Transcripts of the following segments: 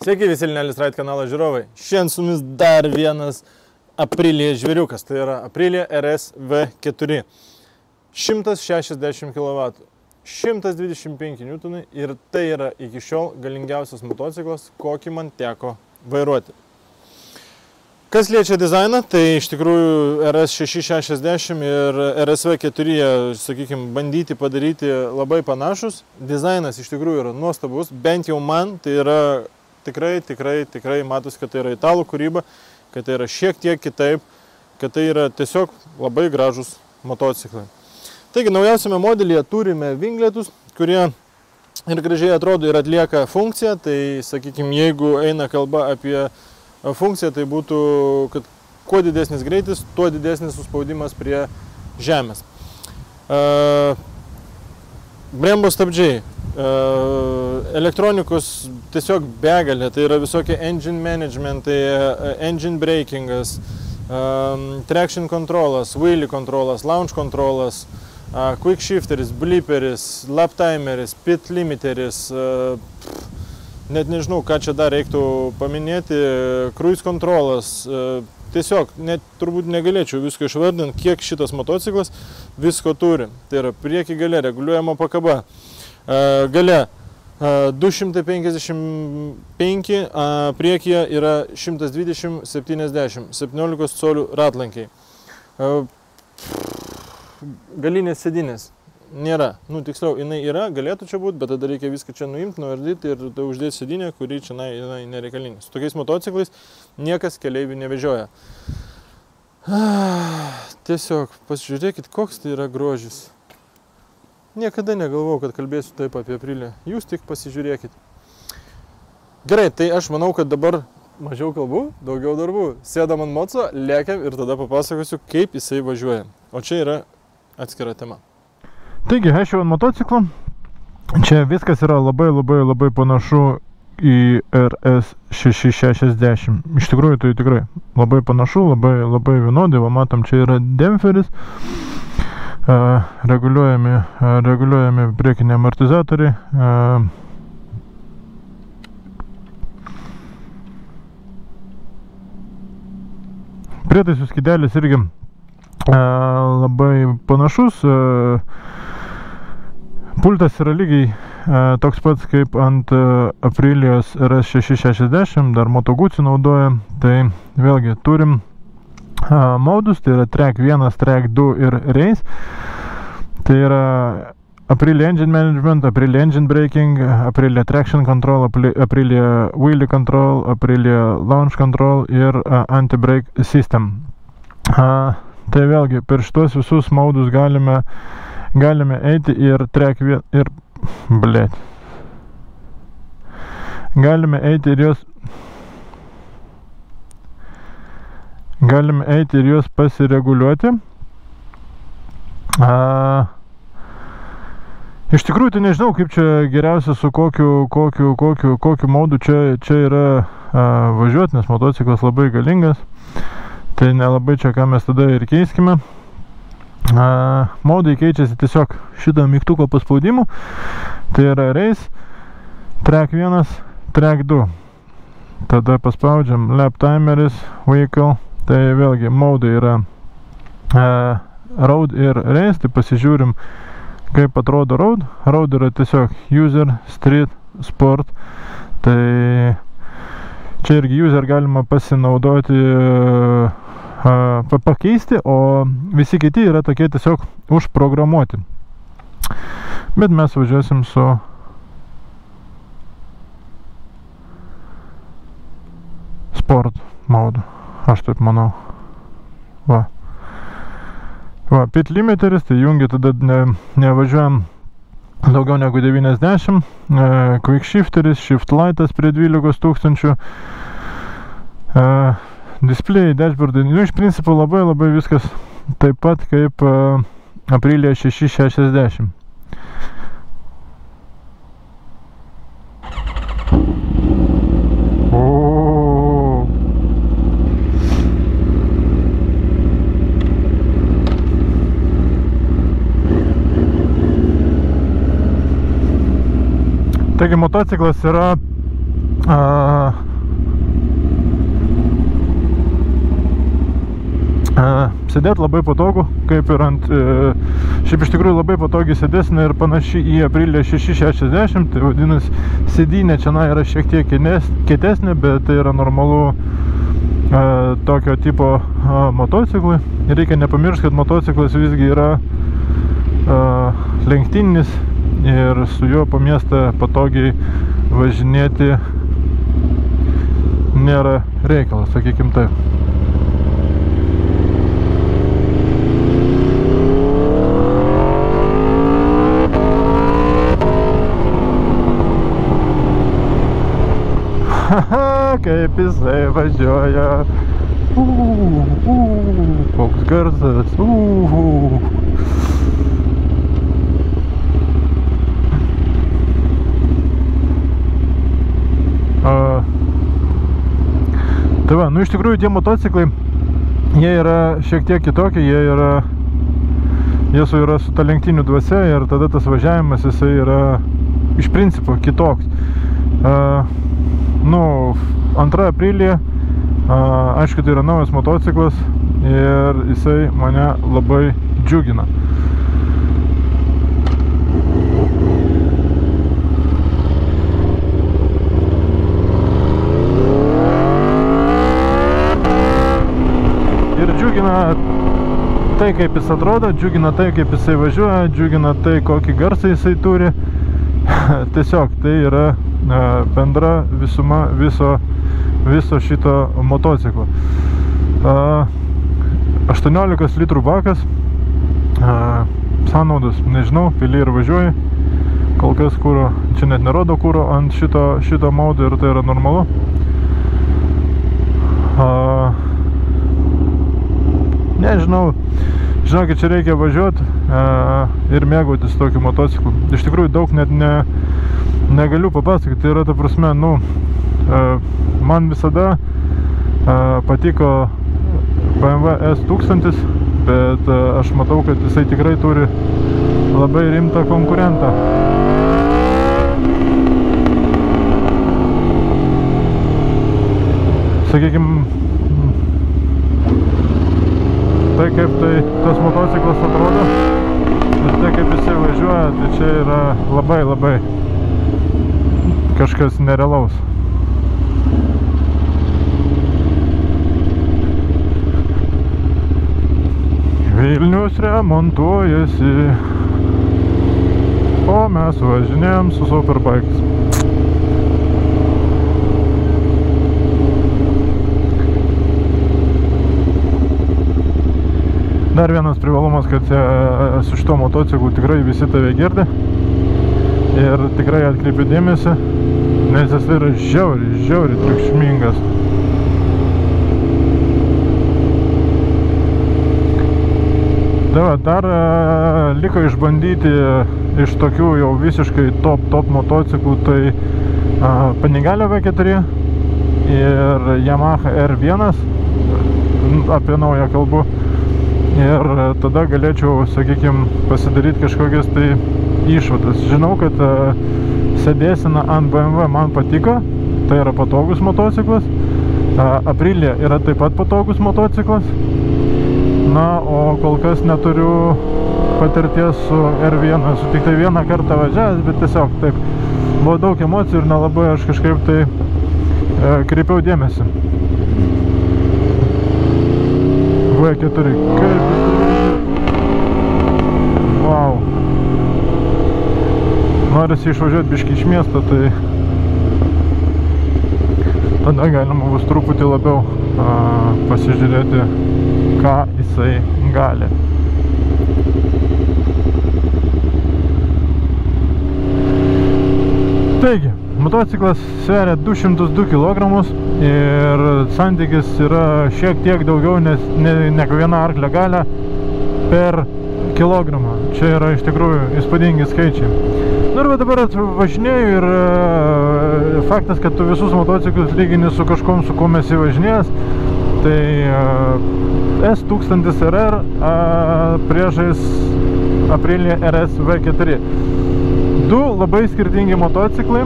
Sveiki visi Linelis Ride kanalo žiūrovai. Šiandien su mumis dar vienas Aprilia žvėriukas, tai yra Aprilia RS V4. 160 kW, 125 N ir tai yra iki šiol galingiausias motociklas, kokį man teko vairuoti. Kas liečia dizainą, tai iš tikrųjų RS660 ir RS V4, sakykime, bandyti padaryti labai panašus. Dizainas iš tikrųjų yra nuostabus, bent jau man tai yra tikrai matosi, kad tai yra italų kūryba, kad tai yra šiek tiek kitaip, kad tai yra tiesiog labai gražus motociklai. Taigi, naujausiame modelyje turime vingletus, kurie ir gražiai atrodo ir atlieka funkciją. Tai, sakykime, jeigu eina kalba apie funkciją, tai būtų, kad kuo didesnis greitis, tuo didesnis suspaudimas prie žemės. Brembo stabdžiai. Elektronikos tiesiog begalė, tai yra visokie engine management, engine brakingas, traction controlas, wheelie controlas, launch controlas, quick shifteris, bliperis, lap timeris, pit limiteris, net nežinau, ką čia dar reiktų paminėti, cruise controlas, tiesiog net turbūt negalėčiau visko išvardinti, kiek šitas motociklas visko turi. Tai yra prieki gale, reguliuojama pakaba. Gale 255, priekyje yra 120-70, 17 colių ratlankiai. Galinės sėdinės nėra. Nu, tiksliau, jinai yra, galėtų čia būti, bet tada reikia viską čia nuimti, nuardyti ir uždėti sėdinę, kuri čia nereikalinga. Su tokiais motociklais niekas keleivių nevežioja. Tiesiog pasižiūrėkit, koks tai yra grožis. Niekada negalvojau, kad kalbėsiu taip apie Aprilią. Jūs tik pasižiūrėkit. Gerai, tai aš manau, kad dabar mažiau kalbų, daugiau darbų. Sėdam ant moco, lėkiam ir tada papasakosiu, kaip jisai važiuoja. O čia yra atskira tema. Taigi, aš jau ant motociklo. Čia viskas yra labai panašu į RS660. Iš tikrųjų, tai tikrai labai panašu, labai vienodai. Va, matom, čia yra demperis. Reguliuojami priekiniai amortizatoriai. Prietaisų skydelis irgi labai panašus. Pultas yra lygiai toks pats kaip ant Aprilijos RS660, dar Moto Guzzi naudoja. Tai vėlgi turim modus, tai yra Track 1, Track 2 ir Race. Tai yra Aprilia Engine Management, Aprilia Engine Braking, Aprilia Traction Control, Aprilia Wheelie Control, Aprilia Launch Control ir Anti-Brake System. Tai vėlgi, per šitos visus modus galime eiti ir Track 1 ir... Galime eiti ir juos pasireguliuoti. Iš tikrųjų, tai nežinau, kaip čia geriausia su kokiu modu čia yra važiuoti, nes motociklas labai galingas. Tai nelabai čia ką mes tada ir keiskime. Modai keičiasi tiesiog šitą mygtuko paspaudimu. Tai yra Race, Track 1, Track 2. Tada paspaudžiam lap timeris, vehicle. Tai vėlgi modai yra Road ir Race. Tai pasižiūrim, kaip atrodo Road. Road yra tiesiog User, Street, Sport. Tai čia irgi User galima pasinaudoti, pakeisti, o visi kiti yra tokie tiesiog užprogramuoti. Bet mes važiuosim su Sport modu. Aš taip manau. Va, pit limiteris, tai jungia tada nevažiuojam daugiau negu 90. Quick shifteris, shift lightas prie 12 000. Display, dashboardai. Nu, iš principo labai viskas taip pat kaip Aprilia 660. Taigi motociklas yra Sėdėti labai patogu, kaip ir ant, šiaip iš tikrųjų labai patogi sėdėsina ir panaši į Aprilia 660, tai vadinasi, sėdynė čia yra šiek tiek kietesnė, bet tai yra normalu tokio tipo motociklui. Ir reikia nepamiršti, kad motociklas visgi yra lenktyninis ir su juo po miestą patogiai važinėti nėra reikalas, sakykim taip. Kaip jisai važiuoja, koks garsas, Tai va, iš tikrųjų tie motociklai, jie yra šiek tiek kitokie, jie yra su ta lenktynių dvasia ir tada tas važiavimas jisai yra iš principo kitoks. Antra Aprilia, aišku, tai yra naujas motociklas ir jisai mane labai džiugina. Ir džiugina tai, kaip jis atrodo, džiugina tai, kaip jisai važiuoja, džiugina tai, kokį garsą jisai turi. Tiesiog tai yra bendra visuma viso šito motociklo. 18 litrų bakas, sąnaudos, nežinau, pili ir važiuoji. Kol kas kuro, čia net nerodo kuro ant šito maudo ir tai yra normalu. Nežinau, žinokit, čia reikia važiuoti ir mėgautis tokiu motociklu. Iš tikrųjų daug net negaliu papasakoti, tai yra ta prasme, man visada patiko BMW S1000, bet aš matau, kad jisai tikrai turi labai rimtą konkurentą. Sakykime, tai kaip tas motociklas atrodo ir tai kaip jisai važiuoja, tai čia yra labai kažkas nerealaus. Vilnius remontuojasi, o mes važinėjom su Superbikes. Dar vienas privalumas, kad su šito motociklu tikrai visi tave girdi ir tikrai atkreipiu dėmesį, nes jis yra žiauriai triukšmingas. Dar liko išbandyti iš tokių jau visiškai top motociklų, tai Panigale V4 ir Yamaha R1, apie naują kalbu. Ir tada galėčiau, sakykime, pasidaryti kažkokias tai išvadas. Žinau, kad sėdėsena ant BMW man patiko, tai yra patogus motociklas. Aprilia yra taip pat patogus motociklas. O kol kas neturiu patirties su R1. Esu tik tai vieną kartą važiavęs, bet tiesiog taip buvo daug emocijų ir nelabai aš kažkaip tai kreipiau dėmesį. V4, kaip wow. Norisi išvažiuoti biškį iš miesto, tai tada galima bus truputį labiau pasižiūrėti, ką jisai gali. Taigi, motociklas sveria 202 kg ir santykis yra šiek tiek daugiau negu viena arklio galia per kilogramą. Čia yra iš tikrųjų įspūdingi skaičiai. Ir dabar važinėju ir faktas, kad tu visus motociklus lygini su kažkom, su kuo esi važinėjęs, tai S1000 RR priešais Aprilia RS V4. Du labai skirtingi motociklai,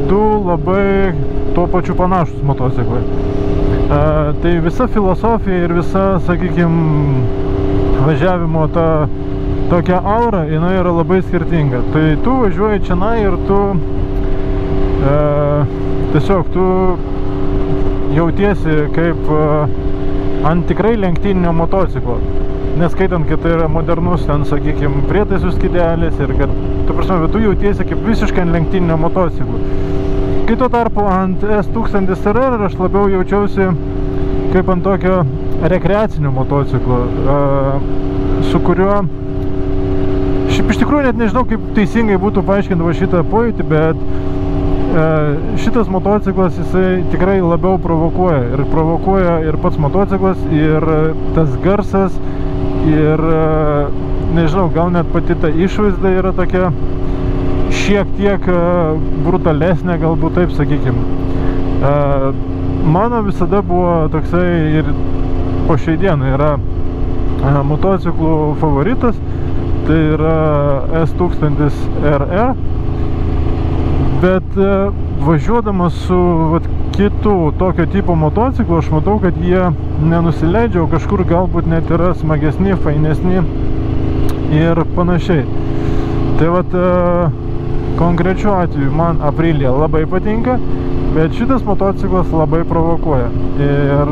du labai tuo pačiu panašus motociklai. Tai visa filosofija ir visa, sakykime, važiavimo ta tokia aura, jinai yra labai skirtinga. Tai tu važiuoji čionai ir tu tiesiog tu jautiesi kaip ant tikrai lenktyninio motociklo. Neskaitant, kad tai yra modernus, ten, sakykime, prietaisų skydelis ir kad, tu prasme, tu jautiesi kaip visiškai ant lenktyninio motociklo. Kai tuo tarpu ant S1000RR aš labiau jaučiausi kaip ant tokio rekreacinio motociklo, su kuriuo šiaip iš tikrųjų net nežinau, kaip teisingai būtų paaiškinti va šitą pojūtį, bet šitas motociklas jisai tikrai labiau provokuoja. Ir provokuoja ir pats motociklas, ir tas garsas, ir nežinau, gal net pati ta išvaizda yra tokia šiek tiek brutalesnė, galbūt taip sakykime. Mano visada buvo toksai ir po šiai dienai yra motociklų favoritas, tai yra S1000RR, bet važiuodamas su kitų tokio tipo motociklu, aš matau, kad jie nenusileidžia, o kažkur galbūt net yra smagesni, fainesni ir panašiai. Tai vat konkrečiu atveju man Aprilia labai patinka, bet šitas motociklas labai provokuoja. Ir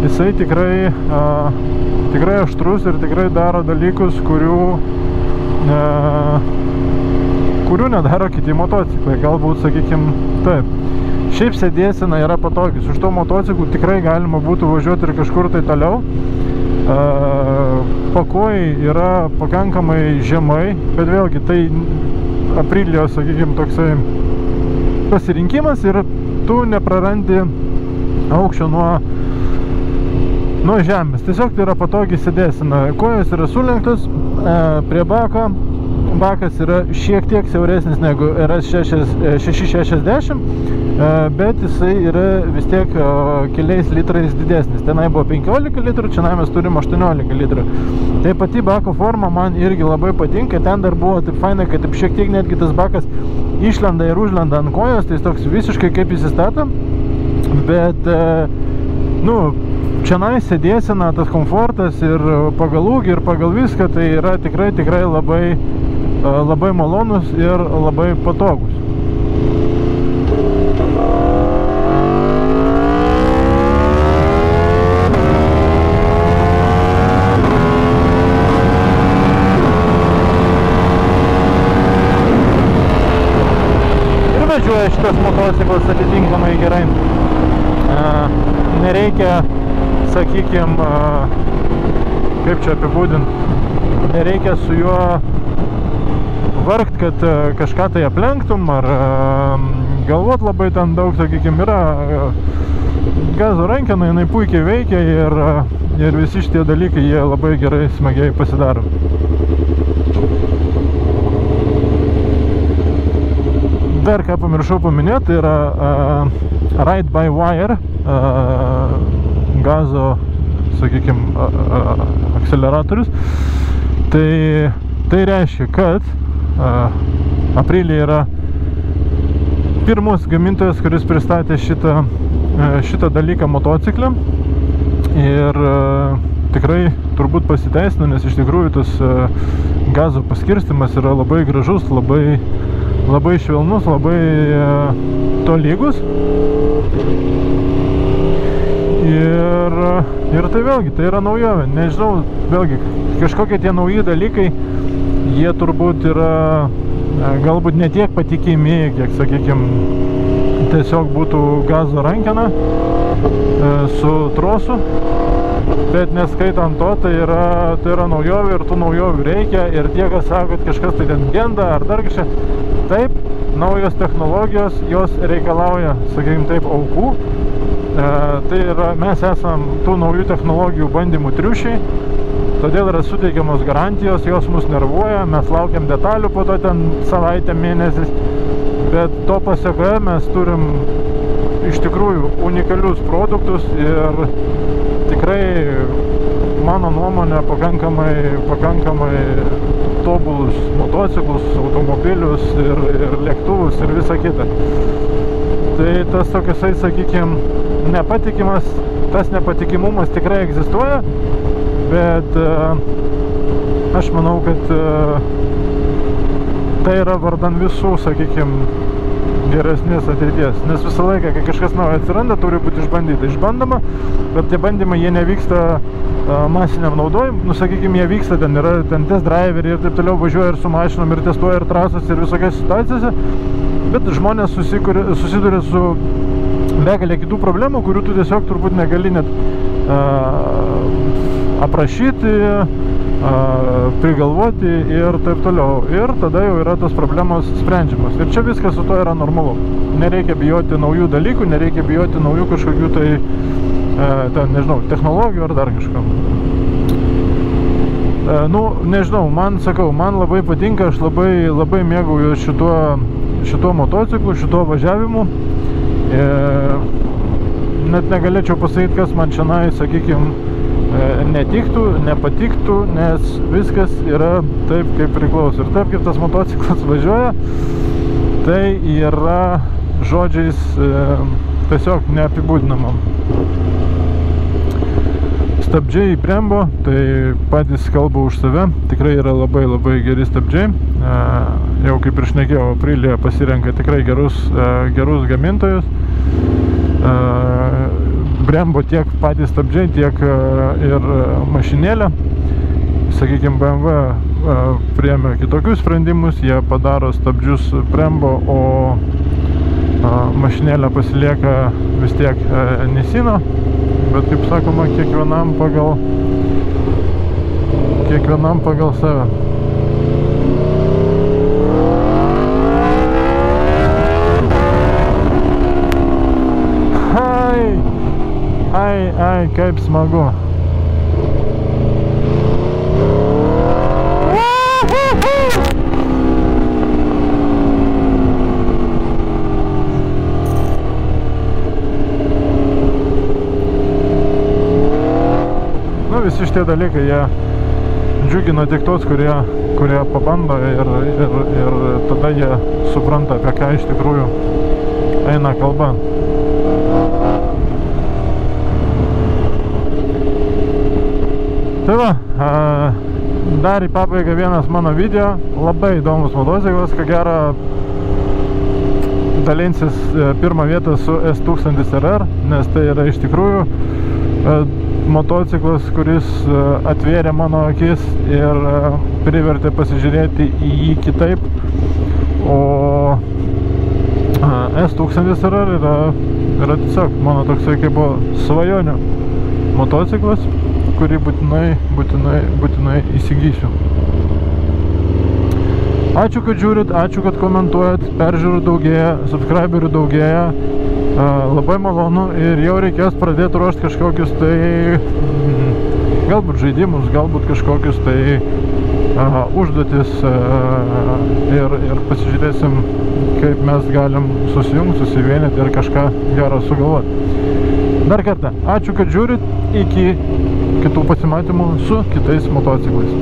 jisai tikrai aštrus ir tikrai daro dalykus, kurių nedaro kiti motociklai. Galbūt, sakykime, taip. Šiaip sėdėsena yra patogi. Su šito motociklu tikrai galima būtų važiuoti ir kažkur tai toliau. Pakojai yra pakankamai žemai, bet vėlgi tai Aprilijos, sakykime, toksai pasirinkimas ir tu neprarandi aukščio nuo žemės. Tiesiog tai yra patogi sėdėsena. Kojos yra sulenktos prie bako. Bakas yra šiek tiek siauresnis negu RS660, bet jisai yra vis tiek keliais litrais didesnis. Tenai buvo 15 litrų, čia mes turim 18 litrų. Tai pati bako forma man irgi labai patinka. Ten dar buvo taip fainai, kad taip šiek tiek netgi tas bakas išlenda ir užlenda ant kojos, tai jis toks visiškai kaip įsistato. Bet, čionai sėdėsena, tas komfortas ir pagal ūgį ir pagal viską, tai yra tikrai labai malonus ir labai patogus. Ir važiuoja šitas motociklas atitinkamai gerai. Nereikia, sakykime, kaip čia apibūdinti, nereikia su juo vargt, kad kažką tai aplenktum, ar galvot labai ten daug, sakykime, yra gazo rankena, jinai puikiai veikia ir visi šitie dalykai jie labai gerai, smagiai pasidaro. Dar ką pamiršau paminėti, tai yra Ride by Wire gazo, sakykime, akceleratorius. Tai reiškia, kad Aprilia yra pirmus gamintojas, kuris pristatė šitą dalyką motociklę. Ir tikrai turbūt pasiteisino, nes iš tikrųjų tas gazo paskirstimas yra labai gražus, labai švelnus, labai tolygus. Ir tai vėlgi, tai yra naujovė. Nežinau, vėlgi, kažkokie tie nauji dalykai, jie turbūt yra galbūt ne tiek patikimi, kiek, sakykime, tiesiog būtų gazo rankena su trosu. Bet neskaitant to, tai yra naujovė ir tų naujovių reikia. Ir tie, kas sako, kad kažkas tai ten genda ar dar kažką. Taip, naujos technologijos, jos reikalauja, sakykime taip, aukų. Tai yra, mes esam tų naujų technologijų bandymų triušiai, todėl yra suteikiamos garantijos, jos mus nervuoja, mes laukiam detalių po to ten savaitę, mėnesis, bet to pasekoje mes turim iš tikrųjų unikalius produktus ir tikrai, mano nuomonė, pakankamai tobulus motociklus, automobilius ir lėktuvus ir visą kitą. Tai tas tokiasai, sakykime, nepatikimas, tas nepatikimumas tikrai egzistuoja, bet aš manau, kad tai yra vardan visų, sakykime, geresnės ateities. Nes visą laiką, kai kažkas naujo atsiranda, turi būti išbandoma, bet tie bandymai, jie nevyksta masiniam naudojimui. Nu, sakykime, jie vyksta, ten yra test driveriai ir taip toliau, važiuoja ir su mašinom, ir testuoja ir trasas, ir visokias situacijose, bet žmonės susiduria su begalė kitų problemų, kurių tu tiesiog turbūt negali net aprašyti, prigalvoti ir taip toliau. Ir tada jau yra tos problemos sprendžiamas. Ir čia viskas su to yra normalu. Nereikia bijoti naujų dalykų, nereikia bijoti naujų kažkokių tai, nežinau, technologijų ar dar kažko. Nu, nežinau, man labai patinka, aš labai mėgauju šituo motociklu, šituo važiavimu. Net negalėčiau pasakyti, kas man šiandien, sakykime, netiktų, nepatiktų, nes viskas yra taip, kaip priklauso. Ir taip, kaip tas motociklas važiuoja, tai yra žodžiais tiesiog neapibūdinama. Stabdžiai Brembo, tai patys kalba už save, tikrai yra labai geri stabdžiai. Jau kaip ir šnekėjau, Aprilia pasirenka tikrai gerus gamintojus. Brembo tiek patys stabdžiai, tiek ir mašinėlė. Sakykime, BMW priėmė kitokius sprendimus, jie padaro stabdžius Brembo, o mašinėlė pasilieka vis tiek Nisino, bet kaip sakoma, kiekvienam pagal save. Ai, kaip smagu. Nu, visi šitie dalykai, jie džiugina tik tos, kurie pabando ir tada jie supranta, apie ką iš tikrųjų eina kalba. Tai va, dar į pabaigą vienas mano video, labai įdomus motociklas, ko gero dalinsis pirmą vietą su S1000RR, nes tai yra iš tikrųjų motociklas, kuris atvėrė mano akis ir privertė pasižiūrėti į jį kitaip. O S1000RR yra tiesiog mano toksai kaip buvo svajonių motociklas, kurį būtinai įsigysiu. Ačiū, kad žiūrit, ačiū, kad komentuojat, peržiūrų daugėja, subscriberių daugėja, labai malonu ir jau reikės pradėti ruošti kažkokius tai, galbūt žaidimus, galbūt kažkokius tai užduotis ir pasižiūrėsim, kaip mes galim susijungti, susivienyti ir kažką gero sugalvoti. Dar kartą, ačiū, kad žiūrit, iki kitų pasimatymų su kitais motociklais.